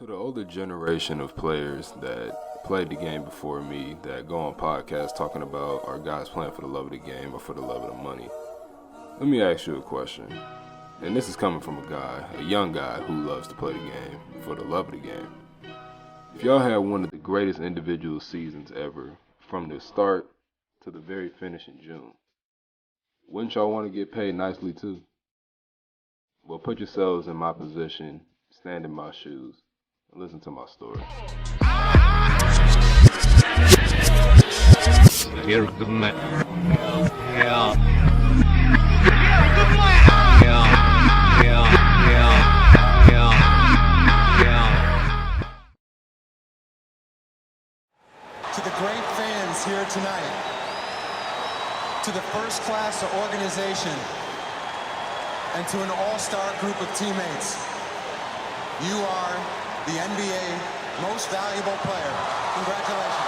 To the older generation of players that played the game before me, that go on podcasts talking about are guys playing for the love of the game or for the love of the money, let me ask you a question. And this is coming from a young guy who loves to play the game for the love of the game. If y'all had one of the greatest individual seasons ever, from the start to the very finish in June, wouldn't y'all want to get paid nicely too? Well, put yourselves in my position, stand in my shoes, and listen to my story. Here's the man. Yeah. To the great fans here tonight, to the first class organization, and to an all-star group of teammates, you are the NBA most valuable player. Congratulations.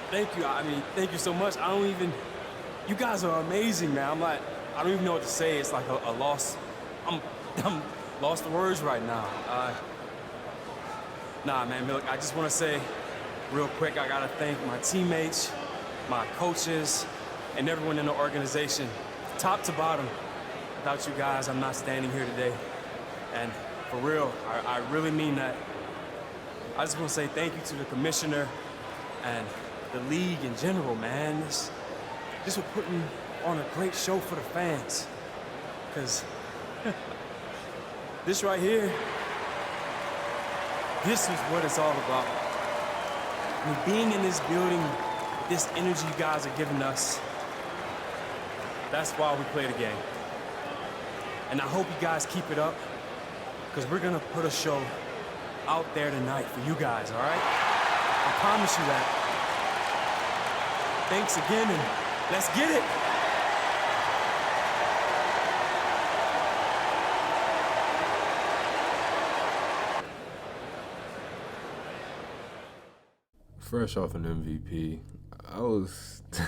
Thank you. Thank you so much. You guys are amazing, man. I don't even know what to say. It's like a loss. I'm lost for words right now. Nah, man, look, I just want to say real quick, I got to thank my teammates, my coaches, and everyone in the organization, top to bottom. Without you guys, I'm not standing here today. And for real, I really mean that. I just want to say thank you to the commissioner and the league in general, man. This was putting on a great show for the fans. Because this right here, this is what it's all about. I mean, being in this building, this energy you guys are giving us, that's why we play the game. And I hope you guys keep it up, because we're going to put a show out there tonight for you guys, all right? I promise you that. Thanks again, and let's get it. Fresh off an MVP, I was, to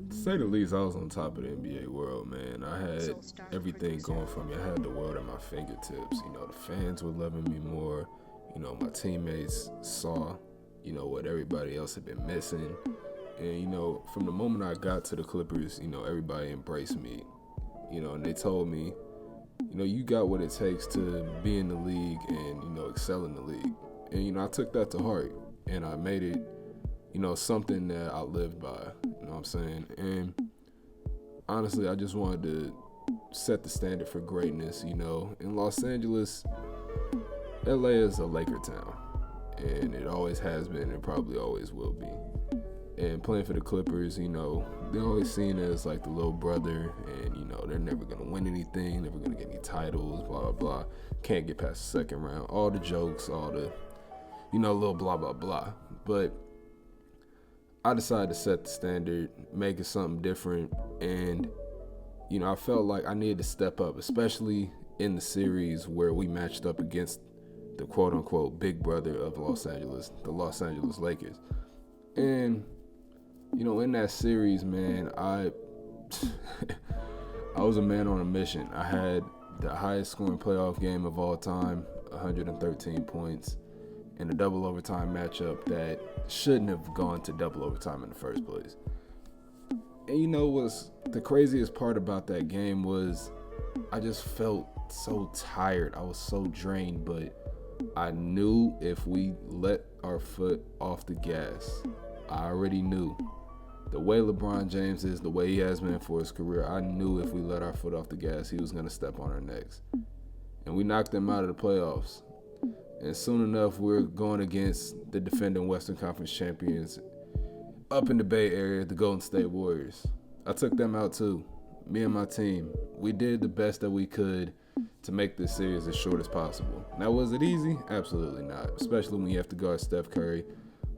say the least, I was on top of the NBA world, man. I had everything going for me. I had the world at my fingertips. You know, the fans were loving me more. You know, my teammates saw, what everybody else had been missing. And, from the moment I got to the Clippers, everybody embraced me, and they told me, you got what it takes to be in the league and, excel in the league. And, I took that to heart. And I made it, something that I lived by, you know what I'm saying? And honestly, I just wanted to set the standard for greatness, In Los Angeles, LA is a Laker town, and it always has been and probably always will be. And playing for the Clippers, they're always seen as like the little brother, and, they're never going to win anything, never going to get any titles, blah, blah, blah. Can't get past the second round. All the jokes, all the little blah, blah, blah. But I decided to set the standard, make it something different. And, I felt like I needed to step up, especially in the series where we matched up against the quote unquote big brother of Los Angeles, the Los Angeles Lakers. And, in that series, man, I was a man on a mission. I had the highest scoring playoff game of all time, 113 points. In a double overtime matchup that shouldn't have gone to double overtime in the first place. And what's the craziest part about that game was I just felt so tired. I was so drained, but I knew if we let our foot off the gas, I already knew. The way LeBron James is, the way he has been for his career, I knew if we let our foot off the gas, he was going to step on our necks. And we knocked them out of the playoffs. And soon enough, we're going against the defending Western Conference champions up in the Bay Area, the Golden State Warriors. I took them out too, me and my team. We did the best that we could to make this series as short as possible. Now, was it easy? Absolutely not, especially when you have to guard Steph Curry,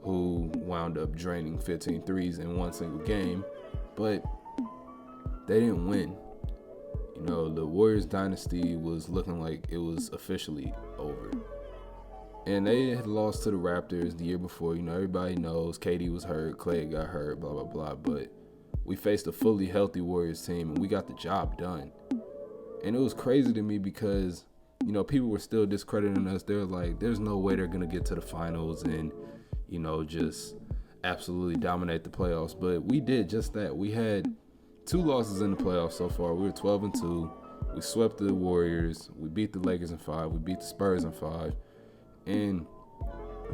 who wound up draining 15 threes in one single game. But they didn't win. The Warriors dynasty was looking like it was officially over. And they had lost to the Raptors the year before. Everybody knows KD was hurt, Clay got hurt, blah, blah, blah. But we faced a fully healthy Warriors team, and we got the job done. And it was crazy to me because, you know, people were still discrediting us. They're like, there's no way they're going to get to the finals and, you know, just absolutely dominate the playoffs. But we did just that. We had 2 losses in the playoffs so far. We were 12-2. We swept the Warriors. We beat the Lakers in 5. We beat the Spurs in 5. And,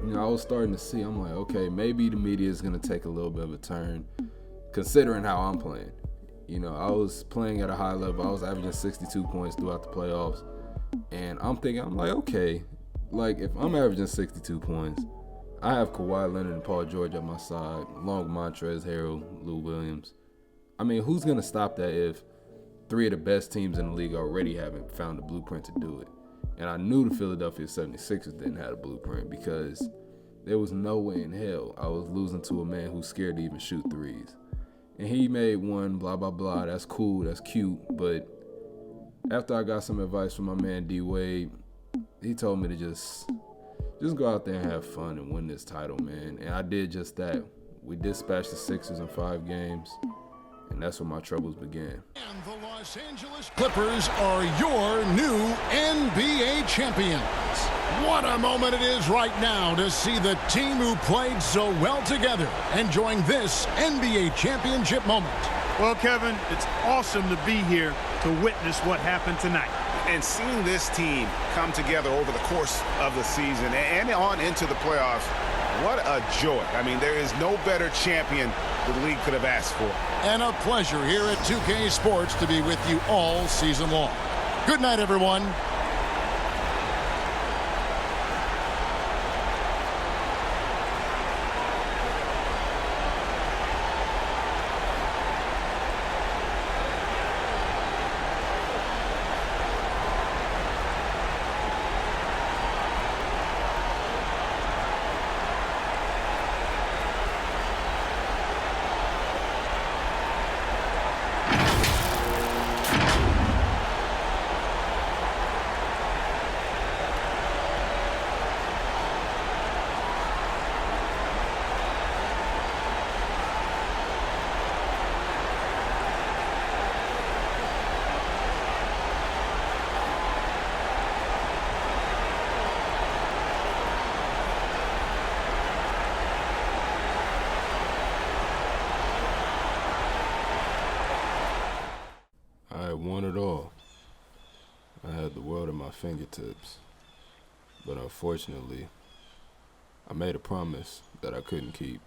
you know, I was starting to see, I'm like, okay, maybe the media is going to take a little bit of a turn considering how I'm playing. You know, I was playing at a high level. I was averaging 62 points throughout the playoffs. And I'm like, okay, like if I'm averaging 62 points, I have Kawhi Leonard and Paul George at my side, along with Montrezl Harrell, Lou Williams. I mean, who's going to stop that if 3 of the best teams in the league already haven't found a blueprint to do it? And I knew the Philadelphia 76ers didn't have a blueprint because there was no way in hell I was losing to a man who's scared to even shoot threes. And he made one, blah, blah, blah. That's cool. That's cute. But after I got some advice from my man D-Wade, he told me to just go out there and have fun and win this title, man. And I did just that. We dispatched the Sixers in 5 games. And that's where my troubles began. And the Los Angeles Clippers are your new NBA champions. What a moment it is right now to see the team who played so well together enjoying this NBA championship moment. Well, Kevin, it's awesome to be here to witness what happened tonight. And seeing this team come together over the course of the season and on into the playoffs, what a joy. I mean, there is no better champion the league could have asked for. And a pleasure here at 2K Sports to be with you all season long. Good night, everyone. I won it all. I had the world at my fingertips. But unfortunately, I made a promise that I couldn't keep.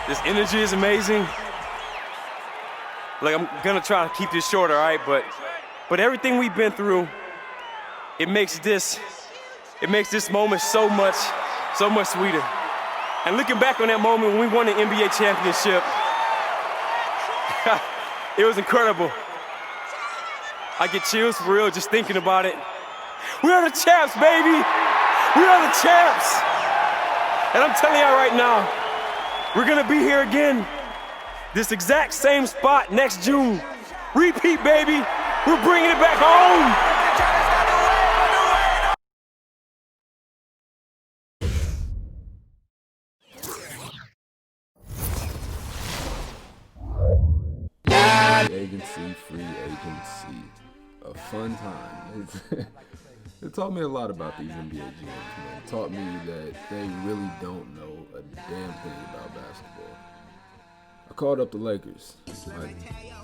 This energy is amazing. Like, I'm gonna try to keep this short, all right? But everything we've been through, it makes this moment so much sweeter. And looking back on that moment when we won the NBA championship, it was incredible. I get chills for real just thinking about it. We are the champs, baby. We are the champs. And I'm telling y'all right now, We're gonna be here again, this exact same spot next June. Repeat, baby. We're bringing it back home. Agency, free agency, a fun time. It taught me a lot about these NBA GMs, man. It taught me that they really don't know a damn thing about basketball. I called up the Lakers. My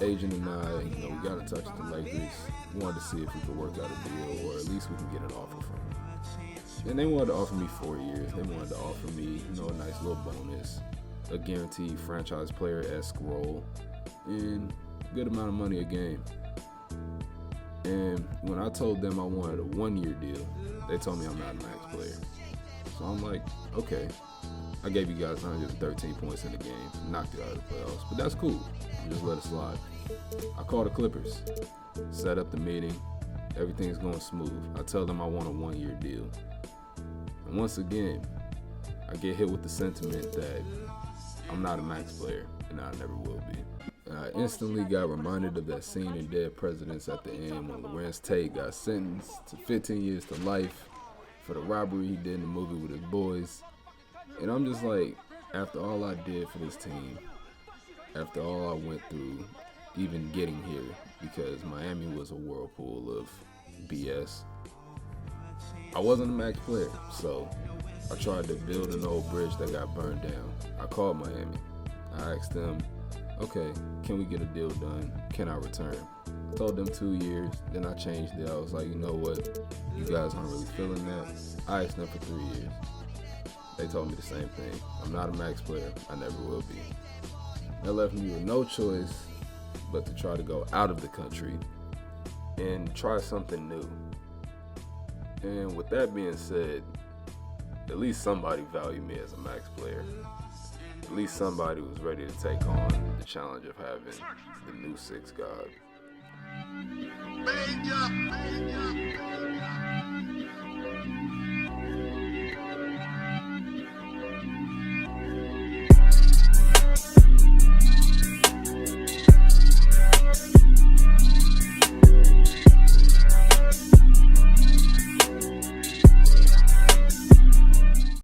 agent and I, we got in touch with the Lakers. We wanted to see if we could work out a deal, or at least we can get an offer from them. And they wanted to offer me 4 years. They wanted to offer me, a nice little bonus, a guaranteed franchise player-esque role, and a good amount of money a game. And when I told them I wanted a 1-year deal, they told me I'm not a max player. So I'm like, okay, I gave you guys 113 points in the game, knocked you out of the playoffs, but that's cool. Just let it slide. I call the Clippers, set up the meeting, everything's going smooth. I tell them I want a 1-year deal. And once again, I get hit with the sentiment that I'm not a max player, and I never will be. I instantly got reminded of that scene in Dead Presidents at the end when Lawrence Tate got sentenced to 15 years to life for the robbery he did in the movie with his boys. And I'm just like, after all I did for this team, after all I went through, even getting here, because Miami was a whirlpool of BS, I wasn't a max player, so I tried to build an old bridge that got burned down. I called Miami. I asked them, okay, can we get a deal done? Can I return? I told them 2 years, then I changed it. I was like, you know what? You guys aren't really feeling that. I asked them for 3 years. They told me the same thing. I'm not a max player. I never will be. That left me with no choice but to try to go out of the country and try something new. And with that being said, at least somebody valued me as a max player. At least somebody was ready to take on the challenge of having the new sixth god.